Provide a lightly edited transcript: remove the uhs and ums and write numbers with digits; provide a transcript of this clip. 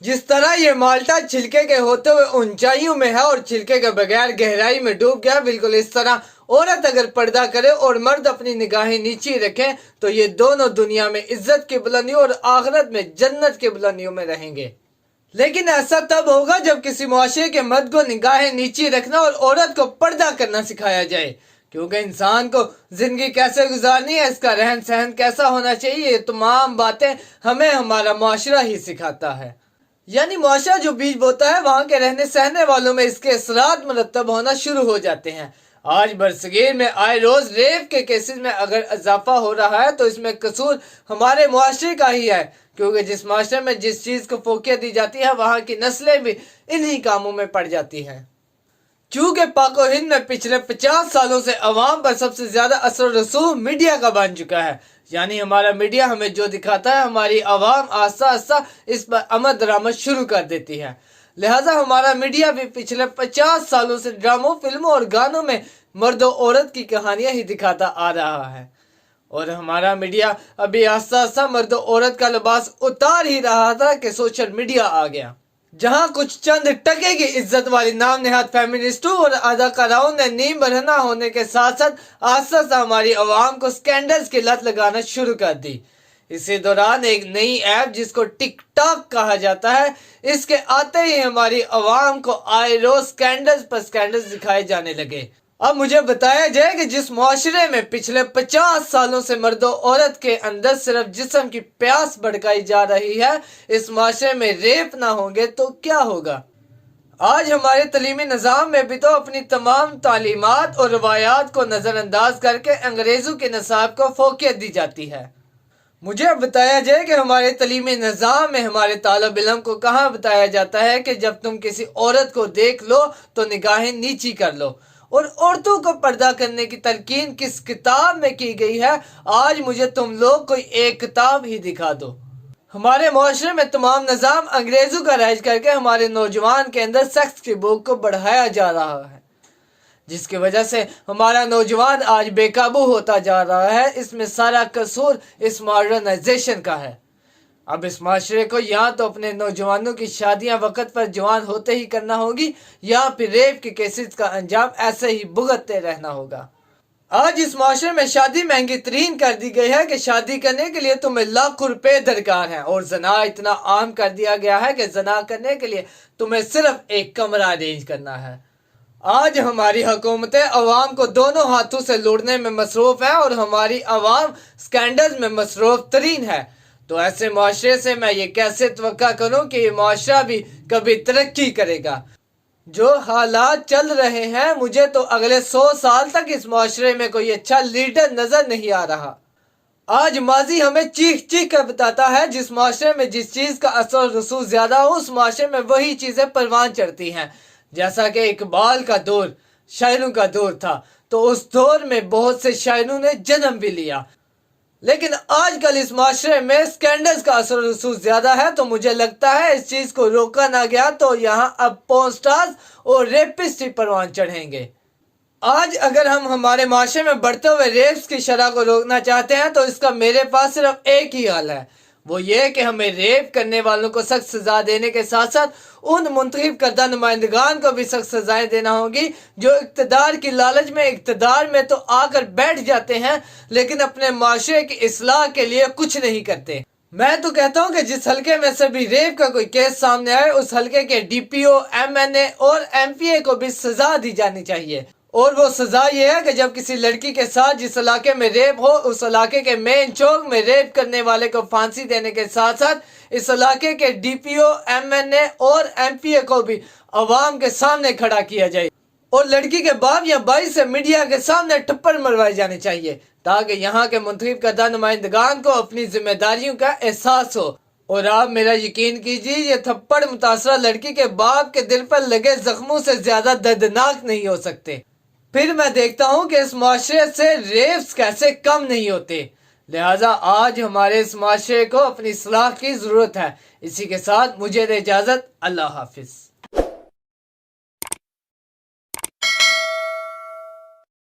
जिस तरह ये माल्टा छिलके के होते हुए ऊंचाइयों में है और छिलके के बगैर गहराई में डूब गया, बिल्कुल इस तरह औरत अगर पर्दा करे और मर्द अपनी निगाहें नीचे रखें तो ये दोनों दुनिया में इज्जत की बुलंदियों और आखिरत में जन्नत की बुलंदियों में रहेंगे। लेकिन ऐसा तब होगा जब किसी मुआशरे के मर्द को निगाहें नीचे रखना और औरत को पर्दा करना सिखाया जाए, क्योंकि इंसान को जिंदगी कैसे गुजारनी है, इसका रहन सहन कैसा होना चाहिए, ये तमाम बातें हमें हमारा मुआशरा ही सिखाता है। यानी मुआशरा जो बीज बोता है वहाँ के रहने सहने वालों में इसके असरात मुरतब होना शुरू हो जाते हैं। आज बरसगीर में आए रोज रेप के केसेस में अगर इजाफा हो रहा है तो इसमें कसूर हमारे मुआशरे का ही है, क्योंकि जिस मुआशरे में जिस चीज को फोकियत दी जाती है वहाँ की नस्लें भी इन्हीं कामों में पड़ जाती हैं। चूंकि पाको हिंद में पिछले 50 सालों से अवाम पर सबसे ज्यादा असर रसूख मीडिया का बन चुका है, यानी हमारा मीडिया हमें जो दिखाता है हमारी अवाम आस्ता आस्ता इस पर अमल दरामद शुरू कर देती है। लिहाजा हमारा मीडिया भी पिछले 50 सालों से ड्रामों, फिल्मों और गानों में मर्द और औरत की कहानियां ही दिखाता आ रहा है, और हमारा मीडिया अभी आस्ता आस्ता मर्द और औरत का लिबास उतार ही रहा था कि सोशल मीडिया आ गया, जहां कुछ चंद टके की इज्जत वाली नाम नेहाद फेमिनिस्टों और अदाकाराओं ने नीम बरहना होने के साथ साथ आस्ता आस्ता हमारी आवाम को स्कैंडल्स की लत लगाना शुरू कर दी। इसी दौरान एक नई ऐप जिसको टिकटॉक कहा जाता है, इसके आते ही हमारी आवाम को आए रोज स्कैंडल्स पर स्कैंडल्स दिखाए जाने लगे। अब मुझे बताया जाए कि जिस मुआशरे में पिछले 50 सालों से मर्द और औरत के अंदर सिर्फ जिस्म की प्यास भड़काई जा रही है, इस मुआशरे में रेप ना होंगे तो क्या होगा। आज हमारे तलीमी निज़ाम में भी तो अपनी तमाम तालीमात और रवायात को नज़रअंदाज करके अंग्रेज़ों के निसाब को फोकियत दी जाती है। मुझे अब बताया जाए कि हमारे तलीमी निज़ाम में हमारे तालिब इल्म को कहाँ बताया जाता है कि जब तुम किसी औरत को देख लो तो निगाहें नीची कर लो, और औरतों को पर्दा करने की तलकीन किस किताब में की गई है, आज मुझे तुम लोग कोई एक किताब ही दिखा दो। हमारे मुआशरे में तमाम निज़ाम अंग्रेज़ों का राज करके हमारे नौजवान के अंदर सेक्स की भूख को बढ़ाया जा रहा है, जिसकी वजह से हमारा नौजवान आज बेकाबू होता जा रहा है। इसमें सारा कसूर इस मॉडर्नाइजेशन का है। अब इस माशरे को या तो अपने नौजवानों की शादियां वक्त पर जवान होते ही करना होगी, या फिर रेप के केसेस का अंजाम ऐसे ही भुगतते रहना होगा। आज इस माशरे में शादी महंगी तरीन कर दी गई है कि शादी करने के लिए तुम्हें लाखों रुपए दरकार हैं, और जना इतना आम कर दिया गया है कि जना करने के लिए तुम्हें सिर्फ एक कमरा अरेंज करना है। आज हमारी हुकूमतें अवाम को दोनों हाथों से लूटने में मसरूफ है और हमारी अवाम स्कैंडल्स में मसरूफ तरीन है। तो ऐसे मुआशरे से मैं ये कैसे तवक्का करूं कि ये मुआशरा भी कभी तरक्की करेगा। जो हालात चल रहे हैं, मुझे तो अगले 100 साल तक इस मुआशरे में कोई अच्छा लीडर नजर नहीं आ रहा। आज माजी हमें चीख चीख कर बताता है, जिस मुआशरे में जिस चीज का असर रसूख ज्यादा हो उस मुआशरे में वही चीजें परवान चढ़ती हैं। जैसा कि इकबाल का दौर शायरों का दौर था, तो उस दौर में बहुत से शायरों ने जन्म भी लिया, लेकिन आजकल इस माशरे में स्कैंडल्स का असर रसूख ज्यादा है। तो मुझे लगता है इस चीज को रोका ना गया तो यहाँ अब पॉर्न स्टार्स और रेपिस्ट ही परवान चढ़ेंगे। आज अगर हम हमारे माशरे में बढ़ते हुए रेप्स की शरह को रोकना चाहते हैं तो इसका मेरे पास सिर्फ एक ही हल है, वो ये कि हमें रेप करने वालों को सख्त सजा देने के साथ साथ उन मुंतखब करदा नुमाइंदगान को भी सख्त सजाएं देना होगी जो इक़्तिदार की लालच में इक़्तिदार में तो आकर बैठ जाते हैं, लेकिन अपने माशरे की इस्लाह के लिए कुछ नहीं करते। मैं तो कहता हूँ कि जिस हल्के में से भी रेप का कोई केस सामने आए उस हल्के के DPO, MNA और MPA को भी सजा दी जानी चाहिए, और वो सजा ये है कि जब किसी लड़की के साथ जिस इलाके में रेप हो उस इलाके के मेन चौक में रेप करने वाले को फांसी देने के साथ साथ इस इलाके के DPO, MNA और MPA को भी अवाम के सामने खड़ा किया जाए, और लड़की के बाप या भाई से मीडिया के सामने टप्पड़ मरवाई जानी चाहिए, ताकि यहाँ के मुंतखब करदा नुमाइंदगान को अपनी जिम्मेदारियों का एहसास हो। और आप मेरा यकीन कीजिए, ये थप्पड़ मुतासरा लड़की के बाप के दिल पर लगे जख्मों से ज्यादा दर्दनाक नहीं हो सकते। फिर मैं देखता हूँ कि इस माशरे से रेप्स कैसे कम नहीं होते। लिहाजा आज हमारे इस माशरे को अपनी इस्लाह की जरूरत है। इसी के साथ मुझे दे इजाजत। अल्लाह हाफिज।